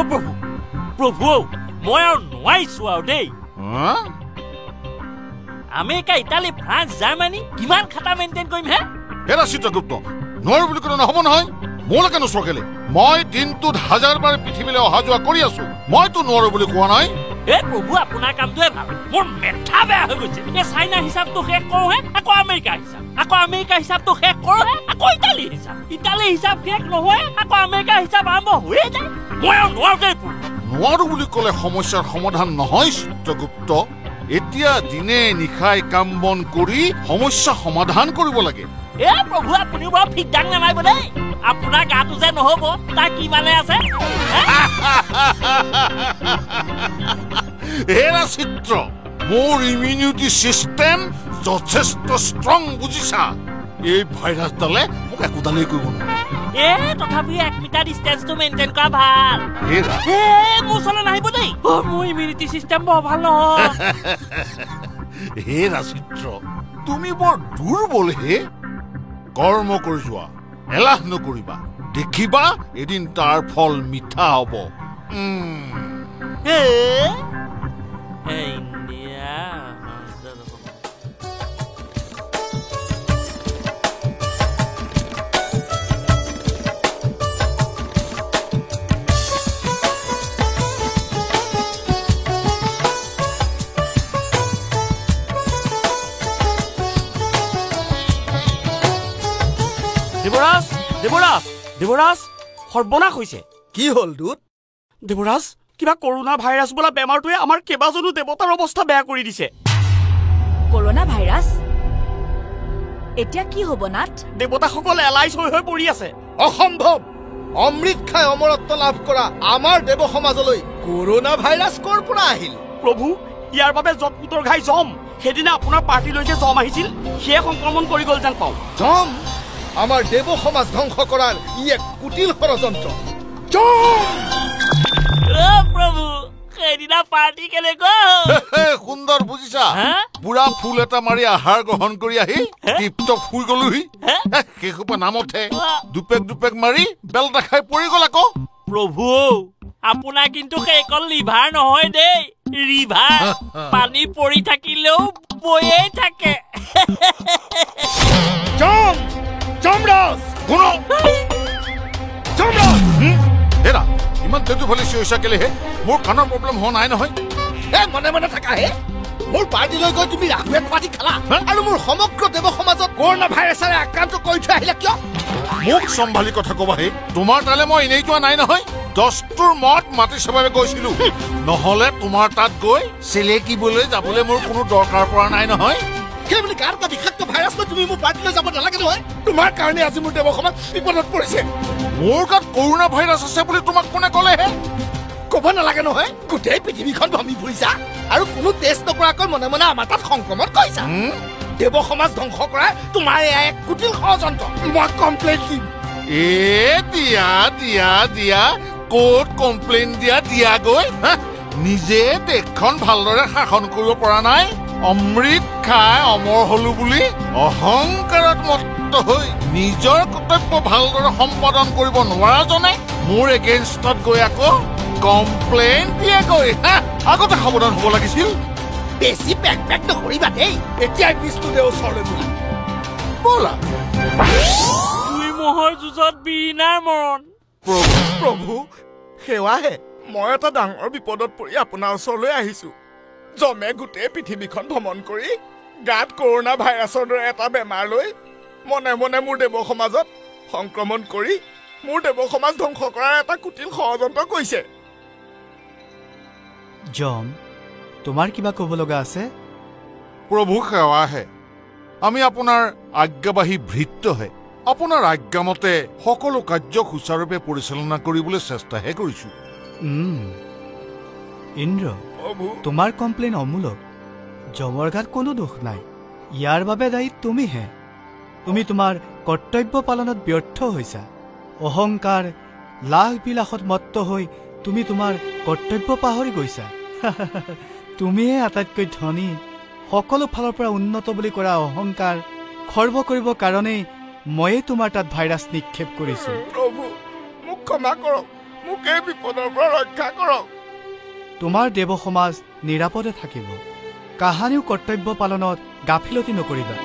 প্ৰভু প্ৰভু মই আৰু নোৱাৰিছো আৰু দেই আমেৰিকা ইটালী ফ্ৰান্স জাৰ্মানী কিমান খাতা মেইনটেইন কৰিম হে এৰা চিত্ৰগুপ্ত নোৱাৰো বুলি ক'লে নহ'ব নহয় মোলৈকে নোচোৱা কেলে মই দিনটোত 1000 বাৰ পৃথিৱীলৈ অহা যোৱা কৰি আছো মইতো নোৱাৰো বুলি কোৱা নাই প্ৰভু আপোনাৰ কামটোৱে ভাল মোৰ মেথা বেয়া হৈ গৈছে চাইনা হিচাপটো শেষ কৰোহে আকৌ আমেৰিকা হিচাপ আকৌ আমেৰিকা হিচাপটো শেষ কৰোহে আকৌ ইটালী হিচাপ শেষ নহয় আকৌ আমেৰিকা হিচাপ আৰম্ভ হৈয়ে যায় মই আৰু নোৱাৰো দেই নোৱাৰো বুলি ক'লে সমস্যাৰ সমাধান নহয় চিত্ৰগুপ্ত এতিয়া দিনে নিশাই কাম বন কৰি সমস্যা সমাধান কৰিব লাগে প্ৰভু আপুনি বৰ ফিডাং নামাৰিব দেই আপোনাৰ গাটো যে নহ'ব তাৰ কি মানে আছে এৰা চিত্ৰ মোৰ ইমিউনিটি চিষ্টেম যথেষ্ট ষ্ট্ৰং বুজিছা এই ভাইৰাছডালে মোক একোডালেই কৰিব নোৱাৰে তথাপি 1 মিটাৰ ডিষ্টেন্সটো মেইনটেইন কৰা ভাল মোৰ ওচৰলৈ নাহিব দেই মোৰ ইমিউনিটি চিষ্টেম বৰ ভাল নহয় এৰা চিত্ৰ তুমি বৰ দুৰ্বল হে কৰ্ম কৰি যোৱা এলাহ নকৰিবা দেখিবা এদিন তাৰ ফল মিঠা হ'ব দেৱৰাজ সৰ্বনাশ হৈছে কি হ'ল দুত দেৱৰাজ কিবা কৰোনা ভাইৰাছ বোলা বেমাৰটোৱে আমাৰ কেইবাজনো দেৱতাৰ অৱস্থা বেয়া কৰি দিছে কৰোনা ভাইৰাছ এতিয়া কি হ'ব নাথ দেৱতাসকল এলাইজ হৈ পৰি আছে অসম্ভৱ অমৃত খাই অমৰত্ব লাভ কৰা আমাৰ দেৱ সমাজলৈ কৰোনা ভাইৰাছ ক'ৰ পৰা আহিল প্ৰভু ইয়াৰ বাবে জটপুতৰ ঘাই জম সেইদিনা আপোনাৰ পাৰ্টিলৈ যে জম আহিছিল সেয়ে সংক্ৰমণ কৰি গ'ল যেন পাওঁ জম আমাৰ দেৱ সমাজ ধ্বংস কৰাৰ ই এক কুটিল ষড়যন্ত্ৰ প্ৰভু সেইদিনা পাৰ্টি কেনেকুৱা সুন্দৰ বুজিছা পুৰা ফুল এটা মাৰি আহাৰ গ্ৰহণ কৰি আহি টিপটপ শুই গলোহি সেইসোপা নামতহে দুপেক মাৰি বেলটা খাই পৰি গ'ল আকৌ প্ৰভু আপোনাৰ কিন্তু সেইকণ লিভাৰ নহয় দেই ৰিভাৰ পানী পৰি থাকিলেও বয়ে থাকে এৰা ইমান তেজু ফালি চিঞৰিছা কেলেহে মোৰ কাণৰ প্ৰব্লেম হোৱা নাই নহয় মনে মনে থাকা হে মোৰ পাৰ্টিলৈ গৈ তুমি ৰাহুৱে পাতি খালা আৰু মোৰ সমগ্ৰ দেৱ সমাজত কৰোনা ভাইৰাছেৰে আক্ৰান্ত কৰি থৈ আহিলা কিয় মোক চম্ভালি কথা ক'বা হে তোমাৰ তালে মই এনেই যোৱা নাই নহয় 10টোৰ মত মাতি চবাবে গৈছিলো নহ'লে তোমাৰ তাত গৈ চেলেকিবলৈ যাবলৈ মোৰ কোনো দৰকাৰ পৰা নাই নহয় সেই বুলি কাৰ এটা বিষাক্ত ভাইৰাছ লৈ তুমি মোৰ পাৰ্টিলৈ যাব নালাগে নহয় তোমাৰ কাৰণে আজি মোৰ দেৱ সমাজ বিপদত পৰিছে মোৰ গাত কৰোনা ভাইৰাছ আছে বুলি তোমাক কোনে ক'লেহে ক'ব নালাগে নহয় গোটেই পৃথিৱীখন ভ্ৰমি ফুৰিছা আৰু কোনো টেষ্ট নকৰাকৈ মনে মনে আমাৰ তাত সংক্ৰমণ কৰিছা দেৱ সমাজ ধ্বংস কৰা তোমাৰ এয়া এক কুটিল ষড়যন্ত্ৰ মই কমপ্লেইন দিম দিয়া ক'ত কমপ্লেইন দিয়া গৈ নিজে দেশখন ভালদৰে শাসন কৰিব পৰা নাই অমৃত খাই অমৰ হলো বুলি অহংকাৰত মত্ত হৈ নিজৰ কৰ্তব্য ভালদৰে সম্পাদন কৰিব নোৱাৰাজনে মোৰ এগেইনষ্টত গৈ আকৌ কমপ্লেইন দিয়ে গৈ আগতে সাৱধান হ'ব লাগিছিল বেছি পেক নকৰিবা দেই এতিয়াই বিষ্ণুদেৱ ওচৰলৈ ব'লা দুই মহৰ যুঁজত বিৰিণাৰ মৰণ প্ৰভু সেৱাহে মই এটা ডাঙৰ বিপদত পৰি আপোনাৰ ওচৰলৈ আহিছো জমে গোটেই পৃথিৱীখন ভ্ৰমণ কৰি গাত কৰোনা ভাইৰাছৰ দৰে এটা বেমাৰ লৈ মনে মনে মোৰ দেৱ সমাজত সংক্ৰমণ কৰি মোৰ দেৱ সমাজ ধ্বংস কৰাৰ এটা কুটিল ষড়যন্ত্ৰ কৰিছে জম তোমাৰ কিবা ক'ব লগা আছে প্ৰভু সেৱাহে আমি আপোনাৰ আজ্ঞাবাহী ভৃত্যহে আপোনাৰ আজ্ঞামতে সকলো কাৰ্য সুচাৰুৰূপে পৰিচালনা কৰিবলৈ চেষ্টাহে কৰিছো ইন্দ্ৰ তোমাৰ কমপ্লেইন অমূলক জমৰ গাত কোনো দোষ নাই ইয়াৰ বাবে দায়ী তুমিহে তুমি তোমাৰ কৰ্তব্য পালনত ব্যৰ্থ হৈছা অহংকাৰ লাখ বিলাসত মত্ত হৈ তুমি তোমাৰ কৰ্তব্য পাহৰি গৈছা তুমিহে আটাইতকৈ ধনী সকলো ফালৰ পৰা উন্নত বুলি কৰা অহংকাৰ খৰ্ব কৰিবৰ কাৰণেই ময়ে তোমাৰ তাত ভাইৰাছ নিক্ষেপ কৰিছো প্ৰভু মোক ক্ষমা কৰক মোক এই বিপদৰ পৰা ৰক্ষা কৰক। তোমাৰ দেৱ সমাজ নিৰাপদে থাকিব। কাহানিও কৰ্তব্য পালনত গাফিলতি নকৰিবা।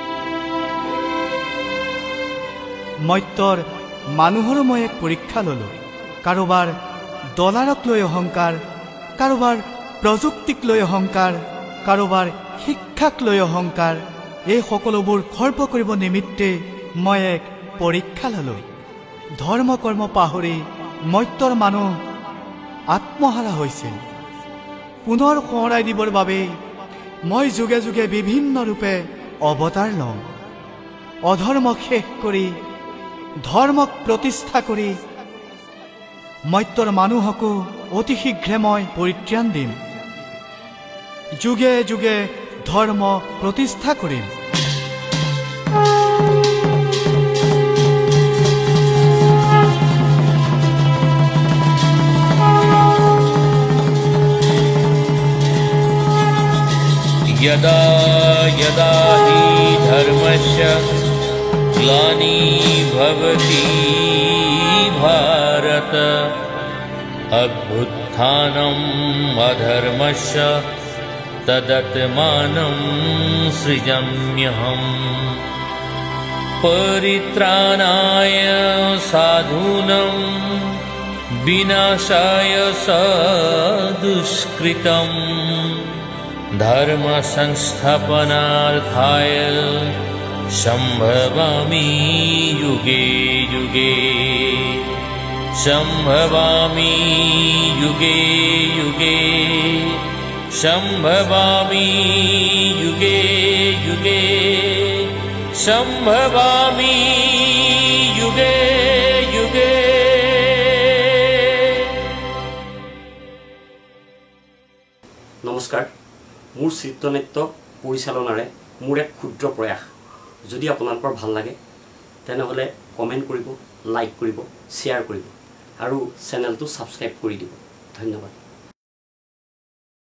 মত্যৰ মানুহৰো মই এক পৰীক্ষা ললো। কাৰোবাৰ ডলাৰক লৈ অহংকাৰ, কাৰোবাৰ প্ৰযুক্তিক লৈ অহংকাৰ, কাৰোবাৰ শিক্ষাক লৈ অহংকাৰ, এই সকলোবোৰ খৰ্ব কৰিব নিমিত্তে মই এক পৰীক্ষা ললো। ধৰ্ম কৰ্ম পাহৰি মত্যৰ মানুহ আত্মহাৰা হৈছিল। পুনৰ সোঁৱৰাই দিবৰ বাবে মই যুগে যুগে বিভিন্ন ৰূপে অৱতাৰ লওঁ। অধৰ্মক শেষ কৰি ধৰ্মক প্ৰতিষ্ঠা কৰি মত্যৰ মানুহকো অতি শীঘ্ৰে মই পৰিত্ৰাণ দিম। যুগে যুগে ধৰ্ম প্ৰতিষ্ঠা কৰিম। यदा यदा हि धर्मस्य ग्लानिर्भवति भारत अभ्युत्थानम् अधर्मस्य तदात्मानं सृजाम्यहम् परित्राणाय साधूनां विनाशाय सदुष्कृतम् धर्म संस्थापनार्थाय संभवामि युगे युगे संभवामि युगे युगे संभवामि युगे युगे संभवामि युगे युगे। नमस्कार। মোৰ চিত্ৰনাট্য পৰিচালনাৰে মোৰ এক ক্ষুদ্ৰ প্ৰয়াস যদি আপোনালোকৰ ভাল লাগে তেনেহ'লে কমেণ্ট কৰিব, লাইক কৰিব, শ্বেয়াৰ কৰিব আৰু চেনেলটো ছাবস্ক্ৰাইব কৰি দিব। ধন্যবাদ।